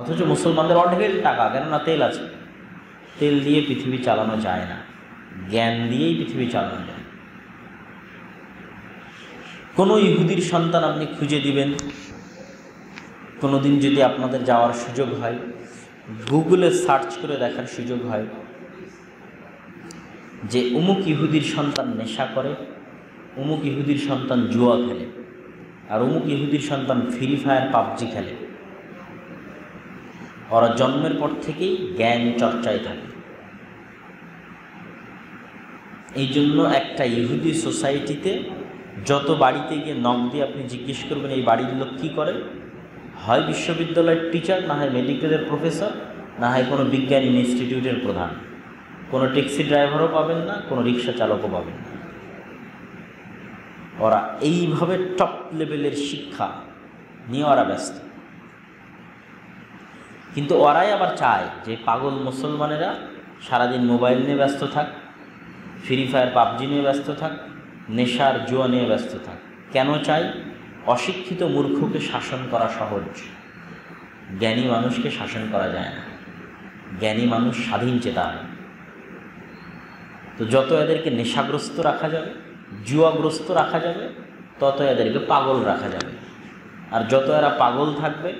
অথচ মুসলমানদের অঢেল টাকা, কেননা তেল আছে। তেল দিয়ে পৃথিবী চালানো যায় না, জ্ঞান দিয়েই পৃথিবী চালানো যায়। কোনো ইহুদির সন্তান আপনি খুঁজে দিবেন, কোনো দিন যদি আপনাদের যাওয়ার সুযোগ হয়, গুগলে সার্চ করে দেখার সুযোগ হয় যে অমুক ইহুদির সন্তান নেশা করে, অমুক ইহুদির সন্তান জুয়া খেলে, আর অমুক ইহুদির সন্তান ফ্রি ফায়ার পাবজি খেলে, ওরা জন্মের পর থেকেই জ্ঞান চর্চায় থাকে। এই জন্য একটা ইহুদি সোসাইটিতে যত বাড়িতে গিয়ে নখ দিয়ে আপনি জিজ্ঞেস করবেন এই বাড়ির লোক কী করে, হয় বিশ্ববিদ্যালয়ের টিচার, না হয় মেডিকেলের প্রফেসর, না হয় কোনো বিজ্ঞান ইনস্টিটিউটের প্রধান। কোনো ট্যাক্সি ড্রাইভারও পাবেন না, কোনো রিক্সা চালকও পাবেন না। ওরা এইভাবে টপ লেভেলের শিক্ষা নিয়ে ওরা ব্যস্ত। কিন্তু ওরাই আবার চায় যে পাগল মুসলমানেরা সারাদিন মোবাইল নিয়ে ব্যস্ত থাক, ফ্রি ফায়ার পাবজি নিয়ে ব্যস্ত থাক, নেশার জুয়া নিয়ে ব্যস্ত থাক। কেন চাই? অশিক্ষিত মূর্খকে শাসন করা সহজ, জ্ঞানী মানুষকে শাসন করা যায় না। জ্ঞানী মানুষ স্বাধীন চেতা হয়। তো যত এদেরকে নেশাগ্রস্ত রাখা যাবে, জুয়াগ্রস্ত রাখা যাবে, তত এদেরকে পাগল রাখা যাবে। আর যত এরা পাগল থাকবে,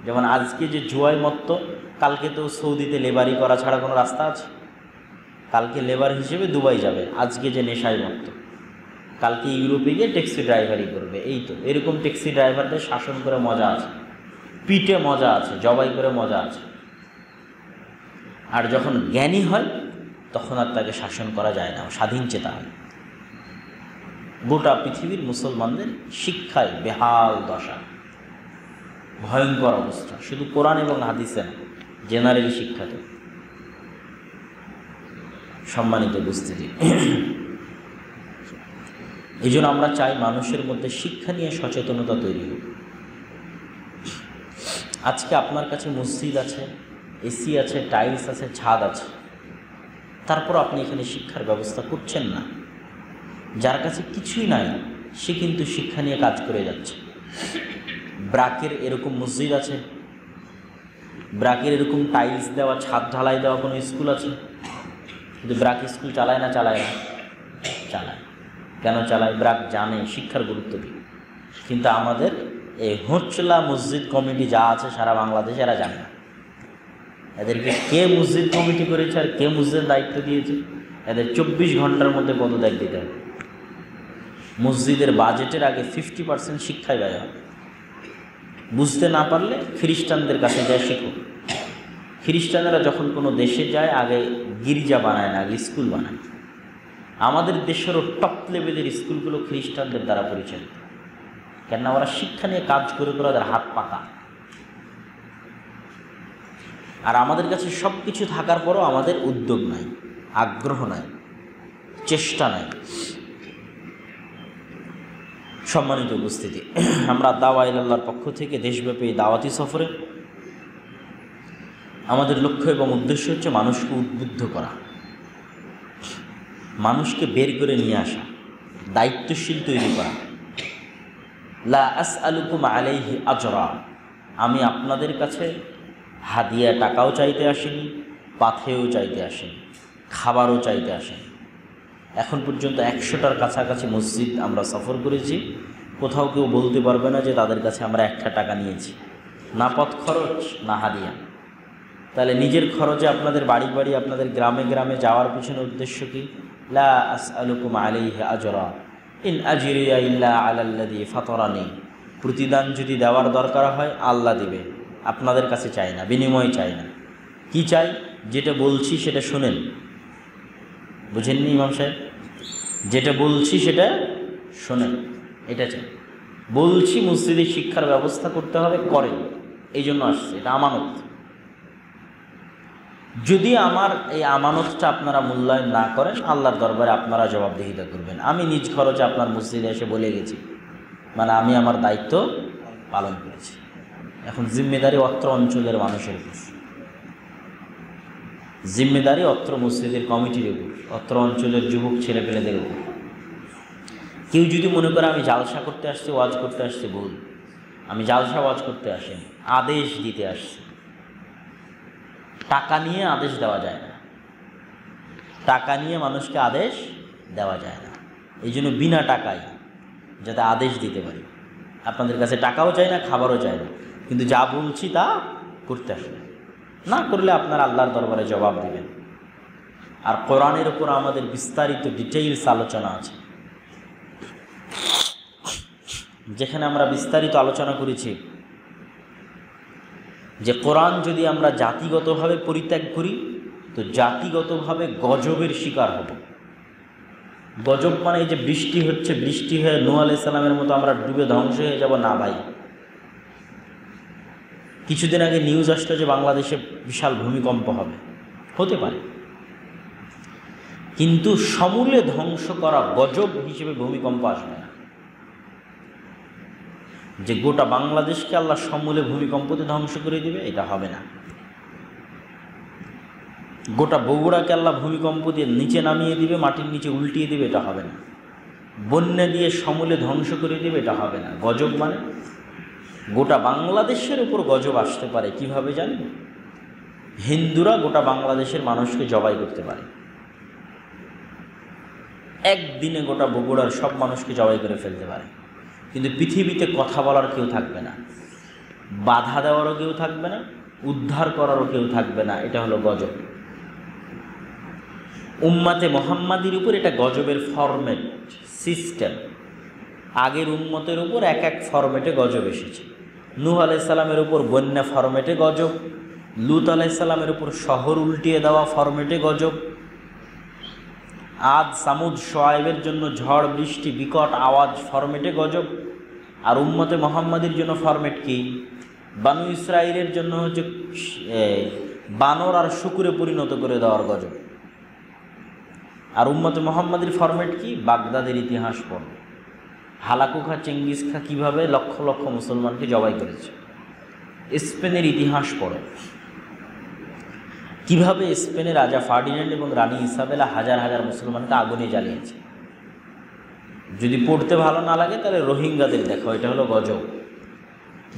যেমন আজকে যে জুয়ায় মত্ত, কালকে তো সৌদিতে লেবারি করা ছাড়া কোনো রাস্তা আছে? কালকে লেবার হিসেবে দুবাই যাবে। আজকে যে নেশায় মত্ত, কালকে ইউরোপে গিয়ে ট্যাক্সি ড্রাইভারি করবে। এই তো এরকম ট্যাক্সি ড্রাইভারদের শাসন করে মজা আছে, পিটে মজা আছে, জবাই করে মজা আছে। আর যখন জ্ঞানী হয় তখন আর তাকে শাসন করা যায় না, স্বাধীন চেতা হয়। গোটা পৃথিবীর মুসলমানদের শিক্ষায় বেহাল দশা, ভয়ঙ্কর অবস্থা। শুধু কোরআন এবং হাদিসে না, জেনারেল শিক্ষাতে। সম্মানিত উপস্থিতি, এই জন্য আমরা চাই মানুষের মধ্যে শিক্ষা নিয়ে সচেতনতা তৈরি হোক। আজকে আপনার কাছে মসজিদ আছে, এসি আছে, টাইলস আছে, ছাদ আছে, তারপর আপনি এখানে শিক্ষার ব্যবস্থা করছেন না। যার কাছে কিছুই নাই সে কিন্তু শিক্ষা নিয়ে কাজ করে যাচ্ছে। ব্রাকের এরকম মসজিদ আছে, ব্রাকের এরকম টাইলস দেওয়া, ছাদ ঢালাই দেওয়া কোনো স্কুল আছে? কিন্তু ব্রাক স্কুল চালায় না? চালায় না? চালায়। কেন চালায়? ব্রাক জানে শিক্ষার গুরুত্ব কী। কিন্তু আমাদের এই হোঁচলা মসজিদ কমিটি যা আছে সারা বাংলাদেশে এরা জানে না। এদেরকে কে মসজিদ কমিটি করেছে আর কে মসজিদের দায়িত্ব দিয়েছে, এদের 24 ঘন্টার মধ্যে পদত্যাগ দিতে হবে। মসজিদের বাজেটের আগে 50% শিক্ষায় ব্যয় হবে। বুঝতে না পারলে খ্রিস্টানদের কাছে যায় শিখো। খ্রিস্টানরা যখন কোনো দেশে যায় আগে গির্জা বানায় না, আগে স্কুল বানায়। আমাদের দেশেরও টপ লেভেলের স্কুলগুলো খ্রিস্টানদের দ্বারা পরিচালিত, কেননা ওরা শিক্ষা নিয়ে কাজ করে করে ওদের হাত পাকা। আর আমাদের কাছে সব কিছু থাকার পরও আমাদের উদ্যোগ নাই, আগ্রহ নাই, চেষ্টা নাই। সম্মানিত উপস্থিতি, আমরা দাওয়া ইলাল্লাহর পক্ষ থেকে দেশব্যাপী দাওয়াতি সফরে আমাদের লক্ষ্য এবং উদ্দেশ্য হচ্ছে মানুষকে উদ্বুদ্ধ করা, মানুষকে বের করে নিয়ে আসা, দায়িত্বশীল তৈরি করা। লা আসআলুকুম আলাইহি আজরা, আমি আপনাদের কাছে হাদিয়া টাকাও চাইতে আসিনি, পাথেও চাইতে আসিনি, খাবারও চাইতে আসিনি। এখন পর্যন্ত 100টার কাছাকাছি মসজিদ আমরা সফর করেছি, কোথাও কেউ বলতে পারবে না যে তাদের কাছে আমরা 1 টাকা নিয়েছি, না পথ খরচ না হাদিয়া। তাহলে নিজের খরচে আপনাদের বাড়ি বাড়ি, আপনাদের গ্রামে গ্রামে যাওয়ার পিছনে উদ্দেশ্য কি? লা আসআলুকুম আলাইহি আজরা ইন আজরিয়া ইল্লা আলাল্লাযী ফাতারানি। প্রতিদান যদি দেওয়ার দরকার হয় আল্লাহ দিবে, আপনাদের কাছে চাই না, বিনিময় চাই না। কি চাই? যেটা বলছি সেটা শুনেন। বুঝেননি ইমাম সাহেব? যেটা বলছি সেটা শোনেন, এটা চাই। বলছি মসজিদে শিক্ষার ব্যবস্থা করতে হবে, করেন, এই জন্য আসছে, এটা আমানত। যদি আমার এই আমানতটা আপনারা মূল্যায়ন না করেন, আল্লাহর দরবারে আপনারা জবাবদিহিতা করবেন। আমি নিজ খরচে আপনার মসজিদে এসে বলে গেছি, মানে আমি আমার দায়িত্ব পালন করেছি। এখন জিম্মেদারি অত্র অঞ্চলের মানুষের উপর, জিম্মেদারি অত্র মসজিদের কমিটির উপর, অত্র অঞ্চলের যুবক ছেলেপেলেদের উপর। কেউ যদি মনে করে আমি জালসা করতে আসছি, ওয়াজ করতে আসছি, ভুল। আমি জালসা ওয়াজ করতে আসিনি, আদেশ দিতে আসছি। টাকা নিয়ে আদেশ দেওয়া যায় না, টাকা নিয়ে মানুষকে আদেশ দেওয়া যায় না। এই জন্য বিনা টাকায় যাতে আদেশ দিতে পারি। আপনাদের কাছে টাকাও চাই না, খাবারও চাই না, কিন্তু যা বলছি তা করতে আসবে। না করলে আপনার আল্লাহর দরবারে জবাব দেবেন। আর কোরআনের উপর আমাদের বিস্তারিত ডিটেইলস আলোচনা আছে, যেখানে আমরা বিস্তারিত আলোচনা করেছি যে কোরআন যদি আমরা জাতিগতভাবে পরিত্যাগ করি তো জাতিগতভাবে গজবের শিকার হব। গজব মানে এই যে বৃষ্টি হচ্ছে, বৃষ্টি হয়ে নূহ আলাইহিস সালামের মতো আমরা ডুবে ধ্বংস হয়ে যাব না ভাই। কিছুদিন আগে নিউজ আসলো যে বাংলাদেশে বিশাল ভূমিকম্প হবে, হতে পারে, কিন্তু সমূলে ধ্বংস করা গজব হিসেবে ভূমিকম্প আসবে না। যে গোটা বাংলাদেশকে আল্লাহ সমূলে ভূমিকম্পতে ধ্বংস করে দিবে, এটা হবে না। গোটা বগুড়াকে আল্লাহ ভূমিকম্প দিয়ে নিচে নামিয়ে দিবে, মাটির নিচে উল্টিয়ে দিবে, এটা হবে না। বন্যা দিয়ে সমূলে ধ্বংস করে দিবে, এটা হবে না। গজব মানে গোটা বাংলাদেশের উপর গজব আসতে পারে। কিভাবে জানেন? হিন্দুরা গোটা বাংলাদেশের মানুষকে জবাই করতে পারে, একদিনে গোটা বগুড়ার সব মানুষকে জবাই করে ফেলতে পারে, কিন্তু পৃথিবীতে কথা বলার কেউ থাকবে না, বাধা দেওয়ারও কেউ থাকবে না, উদ্ধার করারও কেউ থাকবে না। এটা হলো গজব। উম্মতে মুহাম্মাদির উপর এটা গজবের ফরম্যাট সিস্টেম। আগের উম্মতের উপর এক এক ফরম্যাটে গজব এসেছে। নূহ আলাইহিস সালামের উপর বন্যা ফরম্যাটে গজব, লূত আলাইহিস সালামের উপর শহর উল্টিয়ে দেওয়া ফরম্যাটে গজব, আদ সামুদ শোয়াইবের জন্য ঝড় বৃষ্টি বিকট আওয়াজ ফরম্যাটে গজব। আর উম্মতে মুহাম্মাদির জন্য ফরম্যাট কি? বানু ইসরাইলের জন্য হচ্ছে বানর আর শুকুরে পরিণত করে দেওয়ার গজব। আর উম্মতে মুহাম্মাদির ফরম্যাট কি? বাগদাদের ইতিহাস পড়ো, হালাকু খা চেঙ্গিস খা কীভাবে লক্ষ লক্ষ মুসলমানকে জবাই করেছে। স্পেনের ইতিহাস পড়ো, কিভাবে স্পেনের রাজা ফার্ডিন্যান্ড এবং রানী ইসাবেলা হাজার হাজার মুসলমানকে আগুনে জ্বালিয়েছে। যদি পড়তে ভালো না লাগে তাহলে রোহিঙ্গাদের দেখো, এটা হলো গজব।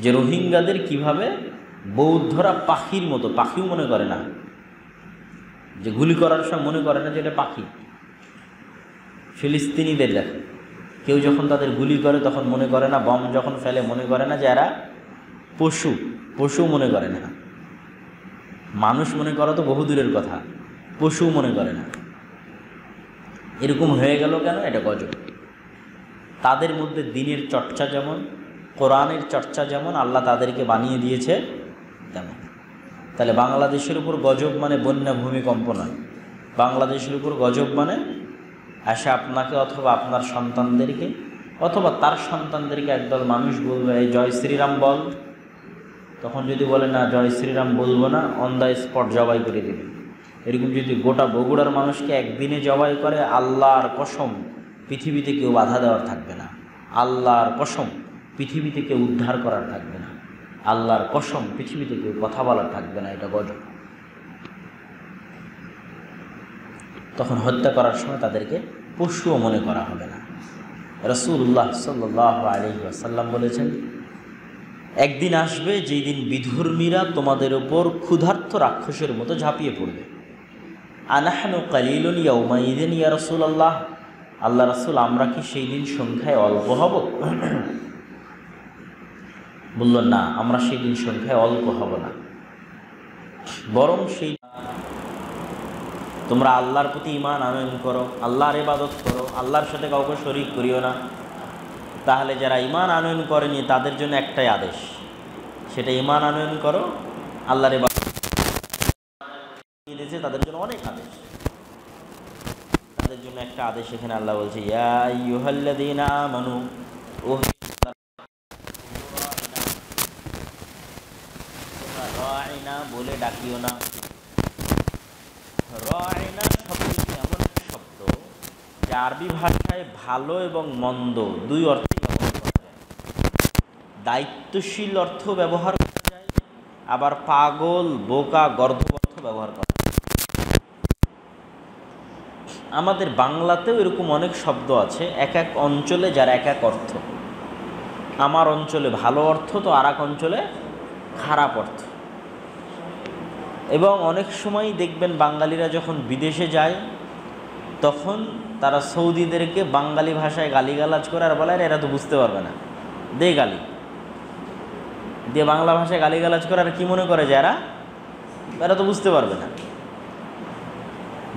যে রোহিঙ্গাদের কিভাবে বৌদ্ধরা পাখির মতো, পাখিও মনে করে না, যে গুলি করার সময় মনে করে না যে এটা পাখি। ফিলিস্তিনিদের দেখো, কেউ যখন তাদের গুলি করে তখন মনে করে না, বম যখন ফেলে মনে করে না যে এরা পশু, পশু মনে করে না। মানুষ মনে করা তো বহু দূরের কথা, পশু মনে করে না। এরকম হয়ে গেল কেন? এটা গজব। তাদের মধ্যে দিনের চর্চা যেমন, কোরআনের চর্চা যেমন আল্লাহ তাদেরকে বানিয়ে দিয়েছে তেমন। তাহলে বাংলাদেশের উপর গজব মানে বন্যা ভূমিকম্প নয়। বাংলাদেশের উপর গজব মানে আসে আপনাকে অথবা আপনার সন্তানদেরকে অথবা তার সন্তানদেরকে একদল মানুষ বলবে এই জয় শ্রীরাম বল, তখন যদি বলে না জয় শ্রীরাম বলবো না, অন দ্য স্পট জবাই করে দেবে। এরকম যদি গোটা বগুড়ার মানুষকে একদিনে জবাই করে, আল্লাহর কসম পৃথিবীতে কেউ বাধা দেওয়ার থাকবে না, আল্লাহর কসম পৃথিবীতে কেউ উদ্ধার করার থাকবে না, আল্লাহর কসম পৃথিবীতে কেউ কথা বলার থাকবে না। এটা গজব। তখন হত্যা করার সময় তাদেরকে পশুও মনে করা হবে না। রাসূলুল্লাহ সাল্লাল্লাহু আলাইহি ওয়াসাল্লাম বলেছেন, একদিন আসবে যেই দিন বিধর্মীরা তোমাদের উপর ক্ষুধার্ত রাক্ষসের মতো ঝাঁপিয়ে পড়বে। আনাহনু কালিলুন ইয়াউমাইযিন ইয়া রাসূলুল্লাহ, আল্লাহ রাসূল আমরা কি সেই দিন সংখ্যায় অল্প হব? বলল না, আমরা সেই দিন সংখ্যায় অল্প হব না, বরং সেই তোমরা আল্লাহর প্রতি ঈমান আনয়ন করো, আল্লাহর ইবাদত করো, আল্লাহর সাথে কাউকে শরীক করিও না। তাহলে যারা ঈমান আনয়ন করেনি তাদের জন্য একটাই আদেশ, সেটা ঈমান আনয়ন করো, আল্লাহর ইবাদত দিয়েছে তাদের জন্য অনেক আদেশ। তাদের জন্য একটা আদেশ এখানে আল্লাহ বলছে, ইয়া আইয়ুহাল্লাযীনা আমানু, ও রাইনা বলে ডাকিও না। রাইনা শব্দটি এমন এক শব্দ যে আরবি ভাষায় ভালো এবং মন্দ দুই অর্থে ব্যবহার করা যায়। দায়িত্বশীল অর্থ ব্যবহার করা যায়, আবার পাগল, বোকা, গর্দভ অর্থ ব্যবহার করা যায়। আমাদের বাংলাতেও এরকম অনেক শব্দ আছে, এক এক অঞ্চলে যার এক এক অর্থ। আমার অঞ্চলে ভালো অর্থ তো আর এক অঞ্চলে খারাপ অর্থ। এবং অনেক সময় দেখবেন বাঙালিরা যখন বিদেশে যায় তখন তারা সৌদিদেরকে বাঙালি ভাষায় গালিগালাজ করে আর বলে এরা তো বুঝতে পারবে না, দে গালি দিয়ে বাংলা ভাষায় গালিগালাজ করে আর কি মনে করে যে এরা তো বুঝতে পারবে না।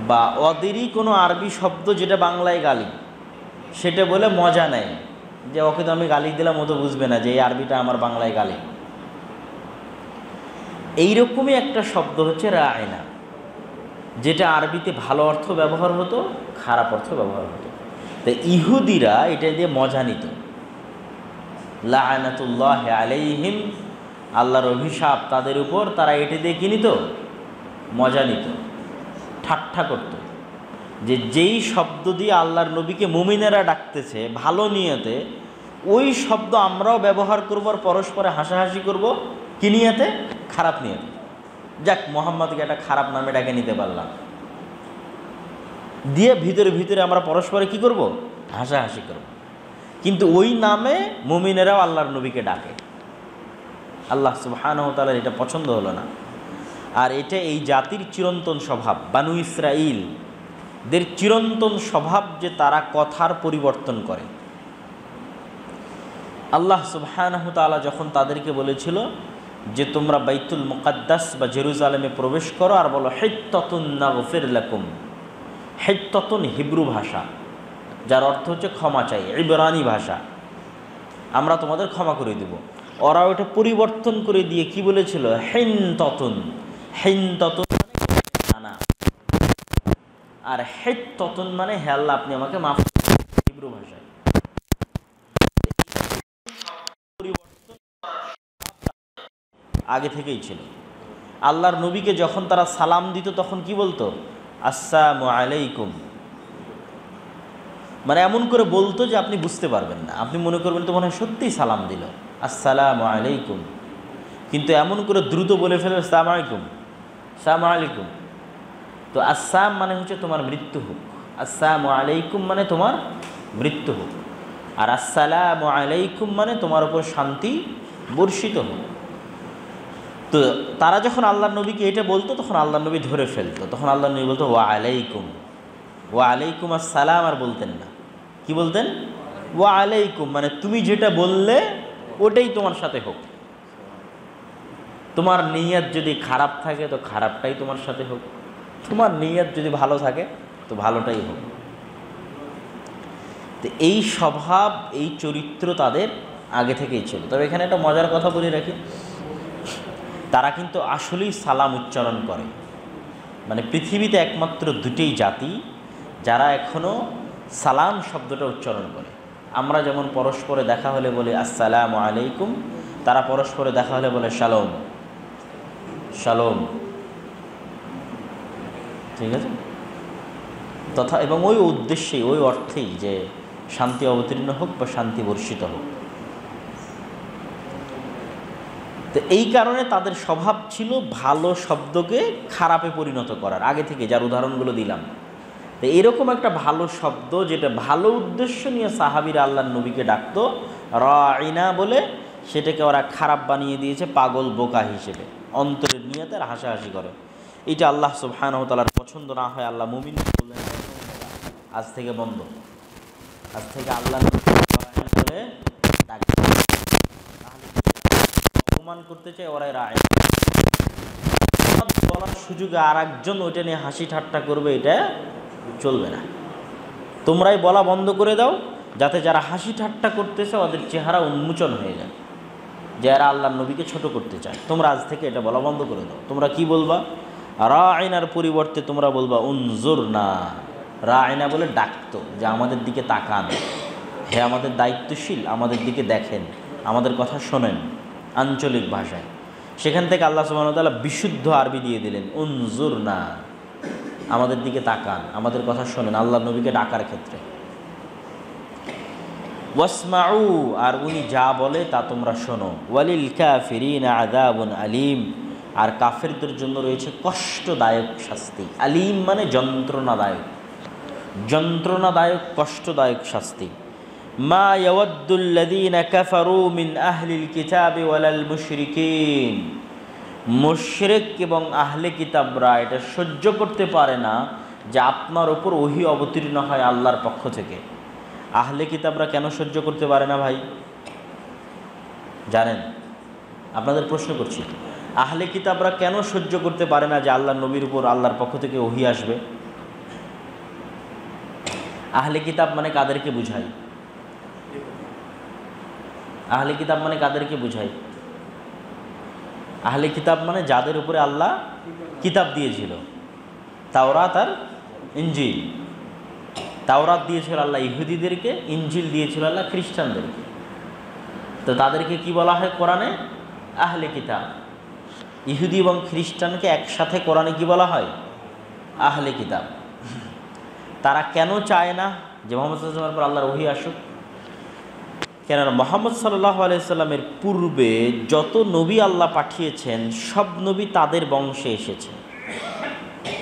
বা ওদেরই কোনো আরবি শব্দ যেটা বাংলায় গালি সেটা বলে মজা নেয় যে ওকে তো আমি গালি দিলাম, ও তো বুঝবে না যে এই আরবিটা আমার বাংলায় গালি। এইরকমই একটা শব্দ হচ্ছে রায়না, যেটা আরবিতে ভালো অর্থ ব্যবহার হতো, খারাপ অর্থ ব্যবহার হতো। তো ইহুদিরা এটা দিয়ে মজা নিত, লাআনাতুল্লাহি আলাইহিম, আল্লাহর অভিশাপ তাদের উপর, তারা এটা দিয়ে কি নিত? মজা নিত, ঠাট্টা করত। যে যেই শব্দ দিয়ে আল্লাহর নবীকে মুমিনেরা ডাকতেছে ভালো নিয়তে, ওই শব্দ আমরাও ব্যবহার করব আর পরস্পরে হাসাহাসি করব কি নিয়তে? খারাপ নিয়তে। যাক, মোহাম্মদকে একটা খারাপ নামে ডাকে নিতে পারলাম, দিয়ে ভিতরে ভিতরে আমরা পরস্পরে কি করব? হাসাহাসি করব। কিন্তু ওই নামে মুমিনেরাও আল্লাহর নবীকে ডাকে। আল্লাহ সুবহানাহু ওয়া তাআলার এটা পছন্দ হলো না। আর এটা এই জাতির চিরন্তন স্বভাব, বানু ইসরাঈলদের চিরন্তন স্বভাব যে তারা কথার পরিবর্তন করে। আল্লাহ সুবহানাহু ওয়া তাআলা যখন তাদেরকে বলেছিল যে তোমরা বাইতুল মুকাদ্দাস বা জেরুজালেমে প্রবেশ করো আর বলো হিত্তাতুন নাগফির লাকুম। হিত্তাতুন হিব্রু ভাষা, যার অর্থ হচ্ছে ক্ষমা চাই, ইবরানি ভাষা, আমরা তোমাদের ক্ষমা করে দেব। ওরা ওটা পরিবর্তন করে দিয়ে কি বলেছিল? হিনতাতুন। হিনতাতুন মানে না, আর হিত্তাতুন মানে হে আল্লাহ আপনি আমাকে মাফ করুন, হিব্রু ভাষায়। আগে থেকেই ছিল। আল্লাহর নবীকে যখন তারা সালাম দিত তখন কি বলতো? আসসালামু আলাইকুম। মানে এমন করে বলতো যে আপনি বুঝতে পারবেন না, আপনি মনে করবেন তো মনে হয় সত্যিই সালাম দিল, আসসালামু আলাইকুম। কিন্তু এমন করে দ্রুত বলে ফেলে আসসালামু আলাইকুম, আসসালামু আলাইকুম। তো আসসালাম মানে হচ্ছে তোমার মৃত্যু হোক, আসসালামু আলাইকুম মানে তোমার মৃত্যু হোক, আর আসসালামু আলাইকুম মানে তোমার উপর শান্তি বর্ষিত হোক। তো তারা যখন আল্লাহর নবীকে এটা বলতো তখন আল্লাহর নবী ধরে ফেলতো, তখন আল্লাহর নবী বলতো ওয়া আলাইকুম, ওয়া আলাইকুম আসসালাম, আর বলতেন না। কি বলতেন? ওয়া আলাইকুম, মানে তুমি যেটা বললে ওটাই তোমার সাথে হোক। তোমার নিয়ত যদি খারাপ থাকে তো খারাপটাই তোমার সাথে হোক, তোমার নিয়ত যদি ভালো থাকে তো ভালোটাই হোক। তো এই স্বভাব, এই চরিত্র তাদের আগে থেকেই ছিল। তবে এখানে একটা মজার কথা বলে রাখি, তারা কিন্তু আসলেই সালাম উচ্চারণ করে। মানে পৃথিবীতে একমাত্র দুটোই জাতি যারা এখনও সালাম শব্দটা উচ্চারণ করে। আমরা যেমন পরস্পরে দেখা হলে বলি আসসালামু আলাইকুম, তারা পরস্পরে দেখা হলে বলে শালোম, শালোম। ঠিক আছে? তথা এবং ওই উদ্দেশ্যেই, ওই অর্থেই যে শান্তি অবতীর্ণ হোক বা শান্তি বর্ষিত হোক। তো এই কারণে তাদের স্বভাব ছিল ভালো শব্দকে খারাপে পরিণত করার, আগে থেকে যার উদাহরণগুলো দিলাম। তো এরকম একটা ভালো শব্দ যেটা ভালো উদ্দেশ্য নিয়ে সাহাবীরা আল্লাহর নবীকে ডাকতো রাইনা বলে, সেটাকে ওরা খারাপ বানিয়ে দিয়েছে পাগল বোকা হিসেবে, অন্তরের নিয়তে আর হাসাহাসি করে। এটা আল্লাহ সুবহানাহু ওয়া তাআলার পছন্দ না হয়। আল্লাহ মুমিন বললেন আজ থেকে বন্ধ, আজ থেকে আল্লাহ বলে ডাকবে। অপমান করতে চায় ওরাই রাইনা বলার সুযোগে আর একজন ওইটা নিয়ে হাসি ঠাট্টা করবে, এটা চলবে না। তোমরাই বলা বন্ধ করে দাও, যাতে যারা হাসি ঠাট্টা করতেছে ওদের চেহারা উন্মোচন হয়ে যায়, যারা আল্লাহর নবীকে ছোট করতে চায়। তোমরা আজ থেকে এটা বলা বন্ধ করে দাও। তোমরা কি বলবা? রাইনার পরিবর্তে তোমরা বলবা উনজুরনা। রাইনা বলে ডাকতো যে আমাদের দিকে তাকান, হে আমাদের দায়িত্বশীল, আমাদের দিকে দেখেন, আমাদের কথা শোনেন, আঞ্চলিক ভাষায়। সেখান থেকে আল্লাহ সুবহানাহু ওয়া তাআলা বিশুদ্ধ আরবি দিয়ে দিলেন উনজুরনা, আমাদের দিকে তাকান, আমাদের কথা শোনেন, আল্লাহ নবীকে ডাকার ক্ষেত্রে। ওয়াসমাউ, আর উনি যা বলে তা তোমরা শোনো। ওয়ালিল কাফিরিনা আযাবুন আলীম, আর কাফেরদের জন্য রয়েছে কষ্টদায়ক শাস্তি। আলীম মানে যন্ত্রণাদায়ক, যন্ত্রণাদায়ক কষ্টদায়ক শাস্তি। মা ইয়াওয়াদ্দুল্লাযীনা কাফারু মিন আহলিল কিতাবি ওয়ালাল মুশরিকিন মুশরিক এবং আহলে কিতাবরা এটা সহ্য করতে পারে না যে আপনার ওপর ওহী অবতীর্ণ হয় আল্লাহর পক্ষ থেকে। আহলে কিতাবরা কেন সহ্য করতে পারে না ভাই জানেন? আপনাদের প্রশ্ন করছি, আহলে কিতাবরা কেন সহ্য করতে পারে না যে আল্লাহর নবীর উপর আল্লাহর পক্ষ থেকে ওহী আসবে? আহলে কিতাব মানে কাদেরকে বুঝায়? আহলে কিতাব মানে কাদেরকে বুঝায়? আহলে কিতাব মানে যাদের উপরে আল্লাহ কিতাব দিয়েছিল, তাওরাত আর ইনজিল। তাওরাত দিয়েছিল আল্লাহ ইহুদিদেরকে, ইনজিল দিয়েছিল আল্লাহ খ্রিস্টানদেরকে। তো তাদেরকে কি বলা হয় কোরআনে? আহলে কিতাব। ইহুদি এবং খ্রিস্টানকে একসাথে কোরআনে কি বলা হয়? আহলে কিতাব। তারা কেন চায় না যে মুহাম্মদ সাল্লাল্লাহু আলাইহি ওয়াসাল্লামের পর আল্লাহর ওহী আসুক? কেননা মুহাম্মদ সাল্লাল্লাহু আলাইহি সাল্লামের পূর্বে যত নবী আল্লাহ পাঠিয়েছেন সব নবী তাদের বংশে এসেছে,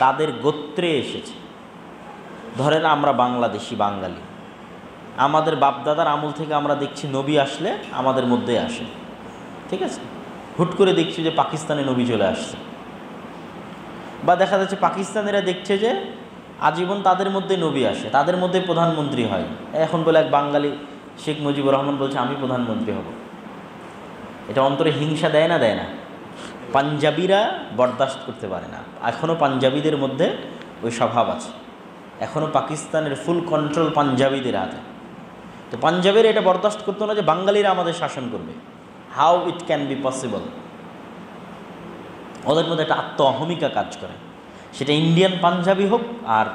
তাদের গোত্রে এসেছে। ধরেন আমরা বাংলাদেশি, বাঙালি, আমাদের বাপদাদার আমল থেকে আমরা দেখছি নবী আসলে আমাদের মধ্যে আসে, ঠিক আছে? হুট করে দেখছি যে পাকিস্তানে নবী চলে আসছে, বা দেখা যাচ্ছে পাকিস্তানিরা দেখছে যে আজীবন তাদের মধ্যে নবী আসে, তাদের মধ্যে প্রধানমন্ত্রী হয়। এখন বলে এক বাঙালি শেখ মুজিবুর রহমান বলছে আমি প্রধানমন্ত্রী হব। এটা অন্তরে হিংসা দেয় না? দেয় না? পাঞ্জাবিরা বরদাস্ত করতে পারে না। এখনও পাঞ্জাবিদের মধ্যে ওই স্বভাব আছে, এখনও পাকিস্তানের ফুল কন্ট্রোল পাঞ্জাবিদের হাতে। তো পাঞ্জাবের এটা বরদাস্ত করতো না যে বাঙালিরা আমাদের শাসন করবে। How it can be possible? ওদের মধ্যে একটা আত্ম অহমিকা কাজ করে, সেটা ইন্ডিয়ান পাঞ্জাবি হোক আর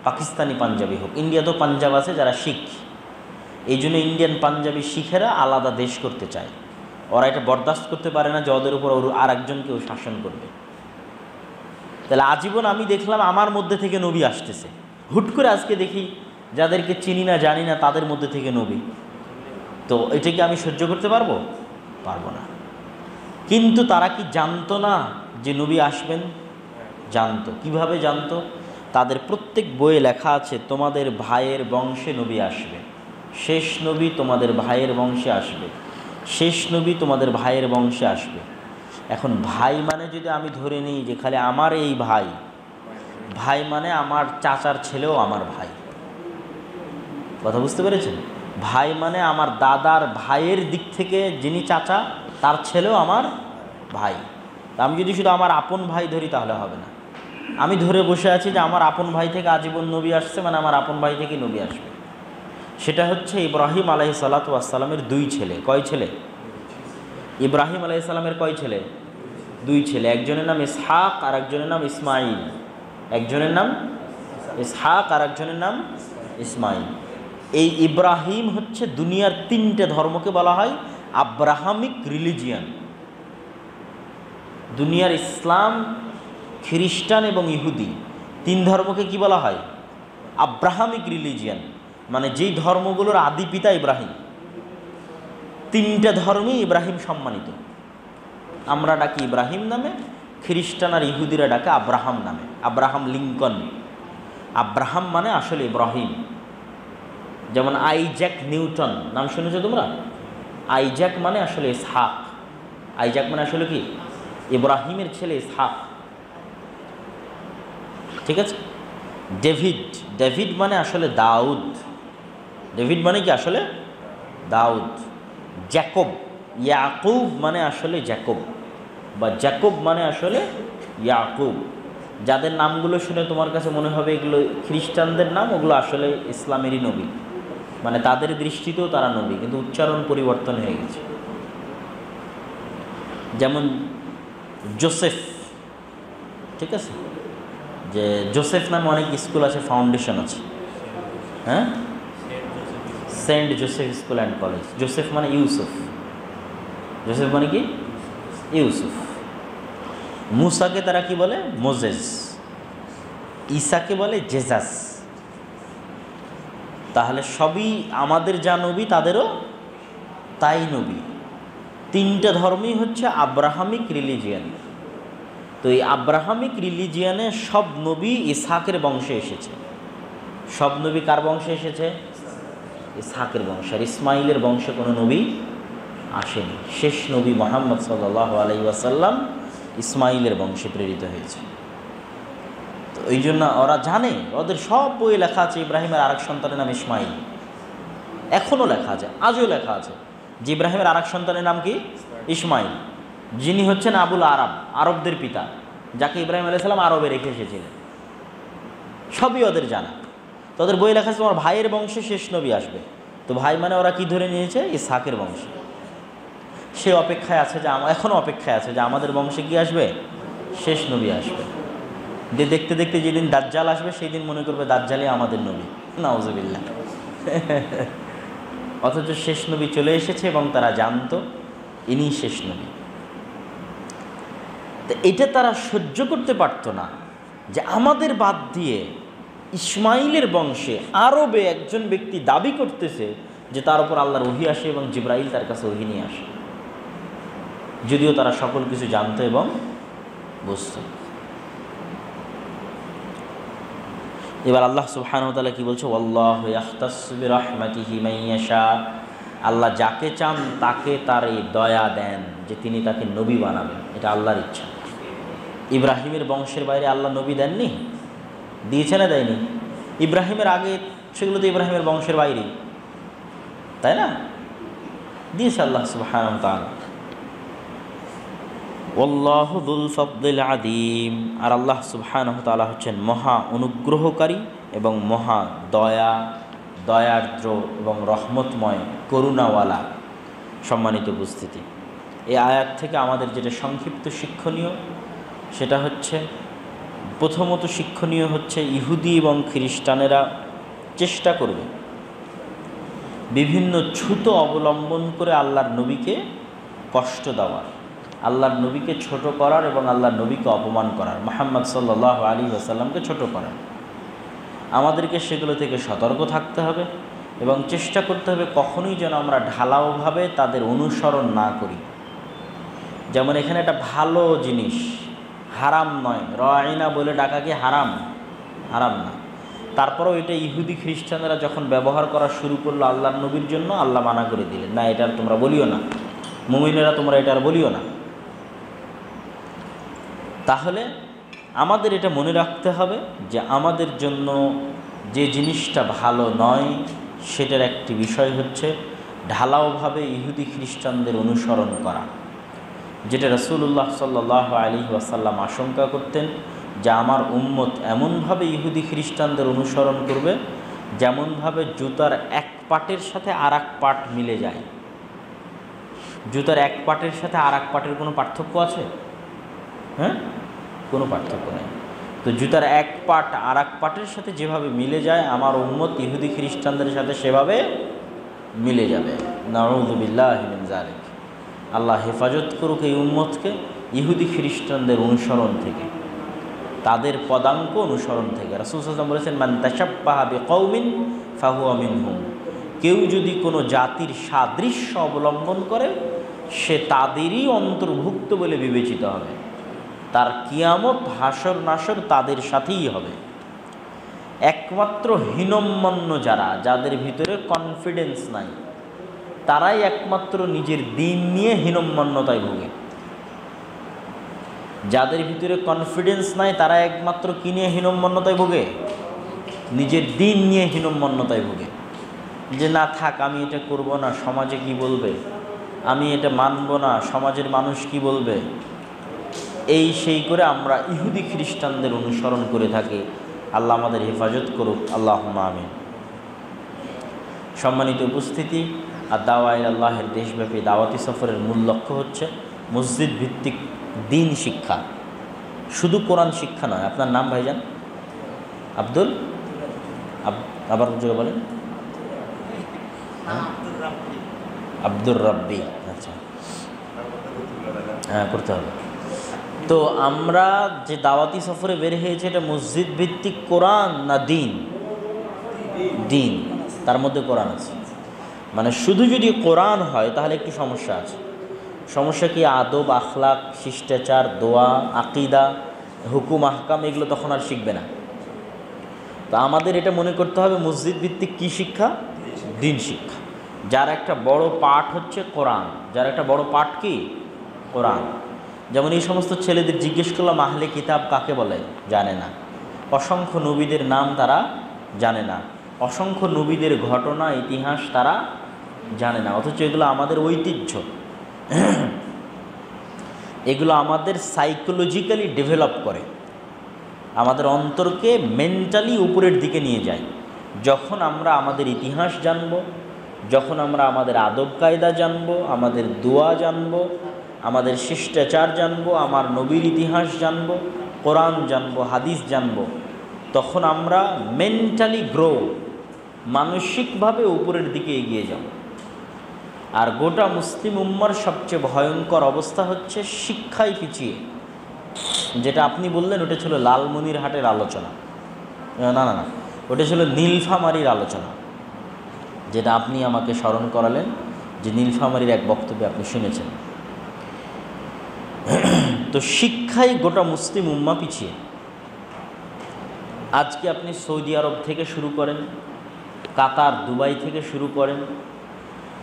পাকিস্তানি পাঞ্জাবি হোক। ইন্ডিয়াতেও পাঞ্জাব আছে যারা শিখ, এই জন্য ইন্ডিয়ান পাঞ্জাবি শিখেরা আলাদা দেশ করতে চায়। ওরা এটা বরদাস্ত করতে পারে না যে ওদের উপর আর একজনকেও শাসন করবে। তাহলে আজীবন আমি দেখলাম আমার মধ্যে থেকে নবী আসতেছে, হুট করে আজকে দেখি যাদেরকে চিনি না জানি না তাদের মধ্যে থেকে নবী। তো এটা কি আমি সহ্য করতে পারবো? পারবো না। কিন্তু তারা কি জানতো না যে নবী আসবেন? জানতো। কিভাবে জানতো? তাদের প্রত্যেক বইয়ে লেখা আছে তোমাদের ভাইয়ের বংশে নবী আসবে, শেষ নবী তোমাদের ভাইয়ের বংশে আসবে, শেষ নবী তোমাদের ভাইয়ের বংশে আসবে। এখন ভাই মানে যদি আমি ধরে নিই যে খালি আমার এই ভাই, ভাই মানে আমার চাচার ছেলেও আমার ভাই। কথা বুঝতে পেরেছেন? ভাই মানে আমার দাদার ভাইয়ের দিক থেকে যিনি চাচা তার ছেলেও আমার ভাই। আমি যদি শুধু আমার আপন ভাই ধরি তাহলে হবে না। আমি ধরে বসে আছি যে আমার আপন ভাই থেকে আজীবন নবী আসছে, মানে আমার আপন ভাই থেকে নবী আসবে। সেটা হচ্ছে ইব্রাহিম আলাইহিসসালাতু ওয়াসসালামের দুই ছেলে। কয় ছেলে? ইব্রাহিম আলাইহিসসালামের কয় ছেলে? দুই ছেলে। একজনের নাম ইসহাক আর একজনের নাম ইসমাইল। একজনের নাম ইসহাক আর একজনের নাম ইসমাইল। এই ইব্রাহিম হচ্ছে দুনিয়ার তিনটে ধর্মকে বলা হয় আব্রাহামিক রিলিজিয়ান। দুনিয়ার ইসলাম, খ্রিস্টান এবং ইহুদি তিন ধর্মকে কি বলা হয়? Abrahamic religion. মানে যেই ধর্মগুলোর আদি পিতা ইব্রাহিম। তিনটা ধর্মেই ইব্রাহিম সম্মানিত। আমরা ডাকি ইব্রাহিম নামে, খ্রিস্টান আর ইহুদিরা ডাকে আব্রাহাম নামে। Abraham Lincoln. আব্রাহাম মানে আসলে ইব্রাহিম। যেমন আইজ্যাক নিউটন নাম শুনেছো তোমরা? আইজ্যাক মানে আসলে ইসহাক। আইজ্যাক মানে আসলে কি? ইব্রাহিমের ছেলে ইসহাক, ঠিক আছে? ডেভিড, ডেভিড মানে আসলে দাউদ। ডেভিড মানে কি আসলে দাউদ। জ্যাকব, ইয়াকুব মানে আসলে জ্যাকব, বা জ্যাকব মানে আসলে ইয়াকুব। যাদের নামগুলো শুনে তোমার কাছে মনে হবে এগুলো খ্রিস্টানদের নাম, ওগুলো আসলে ইসলামেরই নবী। মানে তাদের দৃষ্টিতেও তারা নবী, কিন্তু উচ্চারণ পরিবর্তন হয়ে গেছে। যেমন জোসেফ, ঠিক আছে? যে জোসেফ নামে অনেক স্কুল আছে, ফাউন্ডেশন আছে, হ্যাঁ? Saint Joseph school and college. Joseph মানে ইউসুফ। জোসেফ মানে কি? ইউসুফ। মুসাকে তারা কি বলে? মোজেস। ঈসাকে বলে জেসাস। তাহলে সবই আমাদের যা নবী তাদেরও তাই নবী। তিনটা ধর্মই হচ্ছে আব্রাহামিক রিলিজিয়ান। তো এই আব্রাহামিক রিলিজিয়ানে সব নবী ইসহাকের বংশে এসেছে। সব নবী কার বংশে এসেছে? ইসহাকের বংশে। আর ইসমাইলের বংশে কোনো নবী আসেনি। শেষ নবী মুহাম্মদ সাল্লাল্লাহু আলাইহি ওয়াসাল্লাম ইসমাইলের বংশে প্রেরিত হয়েছে। তো এই জন্য ওরা জানে, ওদের সব বই লেখা আছে ইব্রাহিমের আরেক সন্তানের নাম ইসমাইল। এখনও লেখা আছে, আজও লেখা আছে যে ইব্রাহিমের আরেক সন্তানের নাম কি? ইসমাইল, যিনি হচ্ছেন আবুল আরব, আরবদের পিতা, যাকে ইব্রাহিম আলাইহিস সালাম আরবে রেখে এসেছিলেন। সবই ওদের জানা। তো ওদের বই লেখা আছে তোমার ভাইয়ের বংশে শেষ নবী আসবে। তো ভাই মানে ওরা কি ধরে নিয়েছে? ইসহাকের বংশে। সে অপেক্ষায় আছে যে এখনও অপেক্ষায় আছে যে আমাদের বংশে কি আসবে? শেষ নবী আসবে। যে দেখতে দেখতে যেদিন দাজ্জাল আসবে সেই দিন মনে করবে দাজ্জালই আমাদের নবী। নাউজুবিল্লাহ। অথচ শেষ নবী চলে এসেছে এবং তারা জানতো ইনি শেষ নবী। তো এটা তারা সহ্য করতে পারতো না যে আমাদের বাদ দিয়ে ইসমাইলের বংশে আরবে একজন ব্যক্তি দাবি করতেছে যে তার উপর আল্লাহর ওহী আসে এবং জিবরাইল তার কাছে ওহী নিয়ে আসে, যদিও তারা সকল কিছু জানতো এবং বুঝতো। এবার আল্লাহ সুবহানাহু ওয়া তাআলা কি বলছে? ওয়াল্লাহু ইয়াখতাসসু বিরাহমাতিহি মান ইয়াশা। আল্লাহ যাকে চান তাকে তার এই দয়া দেন যে তিনি তাকে নবী বানাবেন, এটা আল্লাহর ইচ্ছা। ইব্রাহিমের বংশের বাইরে আল্লাহ নবী দেননি? দিয়েছে না দেয়নি? ইব্রাহিমের আগে সেগুলো তো ইব্রাহিমের বংশের বাইরে, তাই না? দিয়েছে আল্লাহ সুবহানাহু ওয়া তাআলা। ওয়াল্লাহু যুল ফাদলিল আযীম। আর আল্লাহ সুবহানাহু ওয়া তাআলা হচ্ছেন মহা অনুগ্রহকারী এবং মহা দয়ার্দ্র এবং রহমতময়, করুণাওয়ালা। সম্মানিত উপস্থিতি, এই আয়াত থেকে আমাদের যেটা সংক্ষিপ্ত শিক্ষণীয় সেটা হচ্ছে, প্রথমত শিক্ষণীয় হচ্ছে ইহুদি এবং খ্রিস্টানেরা চেষ্টা করবে বিভিন্ন ছুতো অবলম্বন করে আল্লাহর নবীকে কষ্ট দেওয়ার, আল্লাহর নবীকে ছোট করার এবং আল্লাহর নবীকে অপমান করার, মুহাম্মদ সাল্লাল্লাহু আলাইহি ওয়াসাল্লামকে ছোট করার। আমাদেরকে সেগুলো থেকে সতর্ক থাকতে হবে এবং চেষ্টা করতে হবে কখনোই যেন আমরা ঢালাওভাবে তাদের অনুসরণ না করি। যেমন এখানে একটা ভালো জিনিস, হারাম নয়, রাইনা বলে ডাকা কি হারাম? হারাম না। তারপরেও এটা ইহুদি খ্রিস্টানরা যখন ব্যবহার করা শুরু করলো আল্লাহর নবীর জন্য, আল্লাহ মানা করে দিলেন, না এটা তোমরা বলিও না, মুমিনেরা তোমরা এটা আর বলিও না। তাহলে আমাদের এটা মনে রাখতে হবে যে আমাদের জন্য যে জিনিসটা ভালো নয় সেটার একটি বিষয় হচ্ছে ঢালাওভাবে ইহুদি খ্রিস্টানদের অনুসরণ করা, যেটা রাসূলুল্লাহ সাল্লাল্লাহু আলাইহি ওয়াসাল্লাম আশঙ্কা করতেন যে আমার উম্মত এমনভাবে ইহুদি খ্রিস্টানদের অনুসরণ করবে যেমনভাবে জুতার এক পাটের সাথে আর এক পাট মিলে যায়। জুতার এক পাটের সাথে আর এক পাটের কোনো পার্থক্য আছে? হ্যাঁ, কোনো পার্থক্য নেই। তো জুতার এক পাট আর এক পাটের সাথে যেভাবে মিলে যায় আমার উম্মত ইহুদি খ্রিস্টানদের সাথে সেভাবে মিলে যাবে। নাউযু বিল্লাহি মিন যালিক। আল্লাহ হেফাজত করুক এই উম্মতকে ইহুদি খ্রিস্টানদের অনুসরণ থেকে, তাদের পদাঙ্ক অনুসরণ থেকে। রাসূল সাল্লাল্লাহু আলাইহি ওয়াসাল্লাম বলেছেন, মান তাশাব্বাহা বিকওমিন ফাহুয়া মিনহুম। কেউ যদি কোনো জাতির সাদৃশ্য অবলম্বন করে সে তাদেরই অন্তর্ভুক্ত বলে বিবেচিত হবে। তার কিয়ামত হাসর নাসর তাদের সাথেই হবে। একমাত্র হীনম্মন্য যারা, যাদের ভিতরে কনফিডেন্স নাই, তারাই একমাত্র নিজের দিন নিয়ে হীনম্মন্যতায় ভোগে। যাদের ভিতরে কনফিডেন্স নাই তারা একমাত্র কী নিয়ে হীনম্মন্যতায় ভোগে? নিজের দিন নিয়ে হীনম্মন্যতায় ভোগে। যে না থাক, আমি এটা করব না, সমাজে কি বলবে, আমি এটা মানব না, সমাজের মানুষ কি বলবে, এই সেই করে আমরা ইহুদি খ্রিস্টানদের অনুসরণ করে থাকি। আল্লাহ আমাদের হেফাজত করুক, আল্লাহুম্মা আমিন। সম্মানিত উপস্থিতি, আর দাওয়া ইলা আল্লাহের দেশব্যাপী দাওয়াতি সফরের মূল লক্ষ্য হচ্ছে মসজিদ ভিত্তিক দিন শিক্ষা, শুধু কোরআন শিক্ষা নয়। আপনার নাম ভাইজান? আব্দুল, আবার জোরে বলেন। আব্দুর রাব্বি। আচ্ছা, হ্যাঁ করতে হবে। তো আমরা যে দাওয়াতি সফরে বের হয়েছে এটা মসজিদ ভিত্তিক কোরআন না দিন? দিন, তার মধ্যে কোরআন আছে। মানে শুধু যদি কোরআন হয় তাহলে একটু সমস্যা আছে। সমস্যা কি? আদব, আখলাক, শিষ্টাচার, দোয়া, আকিদা, হুকুম, আহকাম এগুলো তখন আর শিখবে না। তো আমাদের এটা মনে করতে হবে মসজিদ ভিত্তিক কী শিক্ষা? দিন শিক্ষা, যার একটা বড় পাঠ হচ্ছে কোরআন, যার একটা বড় পাঠ কি? কোরআন। যেমন এই সমস্ত ছেলেদের জিজ্ঞেস করলাম আহলে কিতাব কাকে বলে, জানে না। অসংখ্য নবীদের নাম তারা জানে না, অসংখ্য নবীদের ঘটনা ইতিহাস তারা জানে না। অথচ এগুলো আমাদের ঐতিহ্য, এগুলো আমাদের সাইকোলজিক্যালি ডেভেলপ করে, আমাদের অন্তরকে মেন্টালি উপরের দিকে নিয়ে যায়। যখন আমরা আমাদের ইতিহাস জানব, যখন আমরা আমাদের আদব কায়দা জানব, আমাদের দোয়া জানব, আমাদের শিষ্টাচার জানব, আমার নবীর ইতিহাস জানব, কোরআন জানব, হাদিস জানব, তখন আমরা মেন্টালি গ্রো, মানসিকভাবে উপরের দিকে এগিয়ে যাব। আর গোটা মুসলিম উম্মার সবচেয়ে ভয়ঙ্কর অবস্থা হচ্ছে শিক্ষায় পিছিয়ে। যেটা আপনি বললেন ওটা ছিল লালমনিরহাটের আলোচনা, না না না, ওটা ছিল নীলফামারীর আলোচনা, যেটা আপনি আমাকে স্মরণ করালেন যে নীলফামারীর এক বক্তব্যে আপনি শুনেছেন। তো শিক্ষায় গোটা মুসলিম উম্মা পিছিয়ে। আজকে আপনি সৌদি আরব থেকে শুরু করেন, কাতার, দুবাই থেকে শুরু করেন,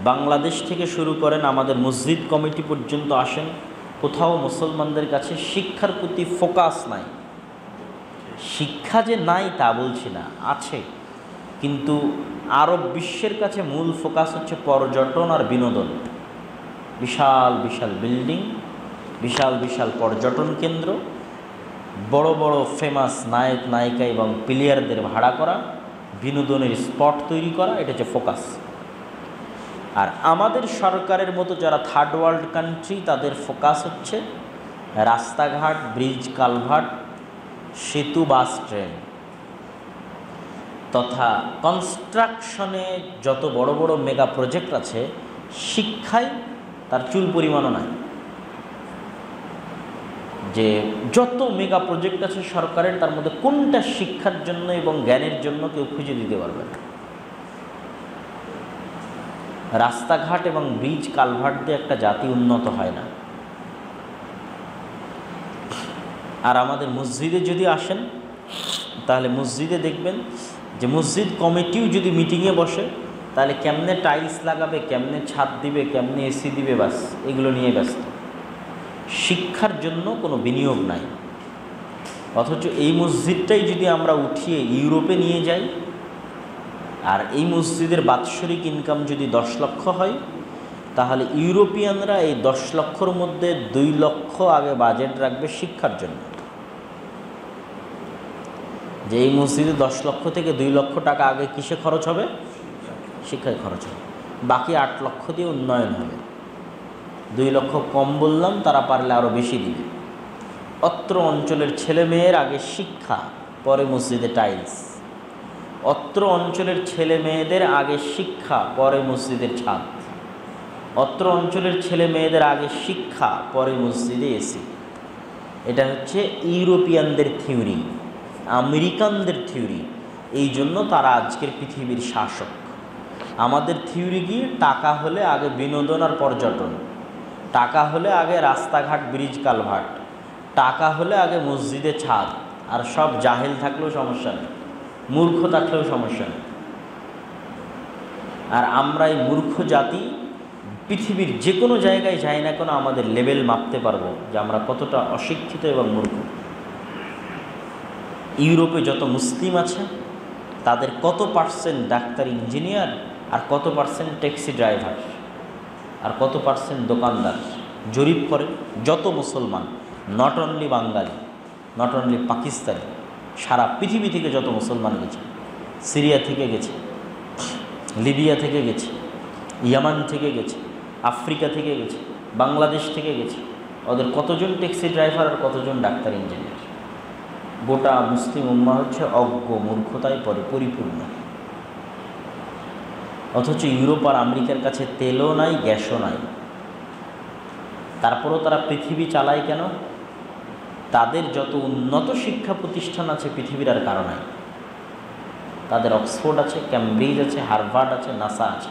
বাংলাদেশ থেকে শুরু করেন, আমাদের মসজিদ কমিটি পর্যন্ত আসেন, কোথাও মুসলমানদের কাছে শিক্ষার প্রতি ফোকাস নাই। শিক্ষা যে নাই তা বলছি না, আছে, কিন্তু আরব বিশ্বের কাছে মূল ফোকাস হচ্ছে পর্যটন আর বিনোদন। বিশাল বিশাল বিল্ডিং, বিশাল বিশাল পর্যটন কেন্দ্র, বড় বড় ফেমাস নায়ক নায়িকা এবং প্লেয়ারদের ভাড়া করা, বিনোদনের স্পট তৈরি করা, এটা হচ্ছে ফোকাস। আর আমাদের সরকারের মতো যারা থার্ড ওয়ার্ল্ড কান্ট্রি, তাদের ফোকাস হচ্ছে রাস্তাঘাট, ব্রিজ, কালভার্ট, সেতু, বাস, ট্রেন তথা কনস্ট্রাকশনে যত বড় বড় মেগা প্রজেক্ট আছে, শিক্ষায় তার চুল পরিমাণও নাই। যে যত মেগা প্রজেক্ট আছে সরকারের, তার মধ্যে কোনটা শিক্ষার জন্য এবং জ্ঞানের জন্য কেউ খুঁজে দিতে পারবে না। রাস্তাঘাট এবং ব্রিজ, কালভার্ট দিয়ে একটা জাতি উন্নত হয় না। আর আমাদের মসজিদে যদি আসেন, তাহলে মসজিদে দেখবেন যে মসজিদ কমিটিও যদি মিটিংয়ে বসে, তাহলে কেমনে টাইলস লাগাবে, কেমনে ছাদ দিবে, কেমনে এসি দিবে, বাস এগুলো নিয়ে ব্যস্ত। শিক্ষার জন্য কোনো বিনিয়োগ নাই। অথচ এই মসজিদটাই যদি আমরা উঠিয়ে ইউরোপে নিয়ে যাই, আর এই মসজিদের বাৎসরিক ইনকাম যদি 10 লক্ষ হয়, তাহলে ইউরোপিয়ানরা এই 10 লক্ষর মধ্যে 2 লক্ষ আগে বাজেট রাখবে শিক্ষার জন্য। যে এই মসজিদে 10 লক্ষ থেকে 2 লক্ষ টাকা আগে কিসে খরচ হবে? শিক্ষায় খরচ হবে। বাকি 8 লক্ষ দিয়ে উন্নয়ন হবে। 2 লক্ষ কম বললাম, তারা পারলে আরও বেশি দিবে। অত্র অঞ্চলের ছেলে মেয়ের আগে শিক্ষা, পরে মসজিদে টাইলস। অত্র অঞ্চলের ছেলে মেয়েদের আগে শিক্ষা, পরে মসজিদের ছাদ। অত্র অঞ্চলের ছেলে মেয়েদের আগে শিক্ষা, পরে মসজিদে এসি। এটা হচ্ছে ইউরোপিয়ানদের থিওরি, আমেরিকানদের থিওরি। এই জন্য তারা আজকের পৃথিবীর শাসক। আমাদের থিওরি কি? টাকা হলে আগে বিনোদন আর পর্যটন, টাকা হলে আগে রাস্তাঘাট, ব্রিজ, কালভার্ট, টাকা হলে আগে মসজিদে ছাদ। আর সব জাহেল থাকলেও সমস্যা নেই, মূর্খ থাকলেও সমস্যা নেই। আর আমরা এই মূর্খ জাতি পৃথিবীর যে কোনো জায়গায় যাই না কেন, আমাদের লেভেল মাপতে পারবো যে আমরা কতটা অশিক্ষিত এবং মূর্খ। ইউরোপে যত মুসলিম আছে, তাদের কত পার্সেন্ট ডাক্তার, ইঞ্জিনিয়ার, আর কত পার্সেন্ট ট্যাক্সি ড্রাইভার, আর কত পার্সেন্ট দোকানদার? জরিপ করে যত মুসলমান, not only Bangali, not only Pakistani, সারা পৃথিবী থেকে যত মুসলমান গেছে, সিরিয়া থেকে গেছে, লিবিয়া থেকে গেছে, ইয়ামান থেকে গেছে, আফ্রিকা থেকে গেছে, বাংলাদেশ থেকে গেছে, ওদের কতজন ট্যাক্সি ড্রাইভার আর কতজন ডাক্তার, ইঞ্জিনিয়ার? গোটা মুসলিম উম্মাহ হচ্ছে অজ্ঞ, মূর্খতায় পরিপূর্ণ। অথচ ইউরোপ আর আমেরিকার কাছে তেলও নাই, গ্যাসও নাই, তারপরও তারা পৃথিবী চালায় কেন? তাদের যত উন্নত শিক্ষা প্রতিষ্ঠান আছে পৃথিবীর আর কারো নাই। তাদের অক্সফোর্ড আছে, ক্যামব্রিজ আছে, হার্ভার্ড আছে, নাসা আছে।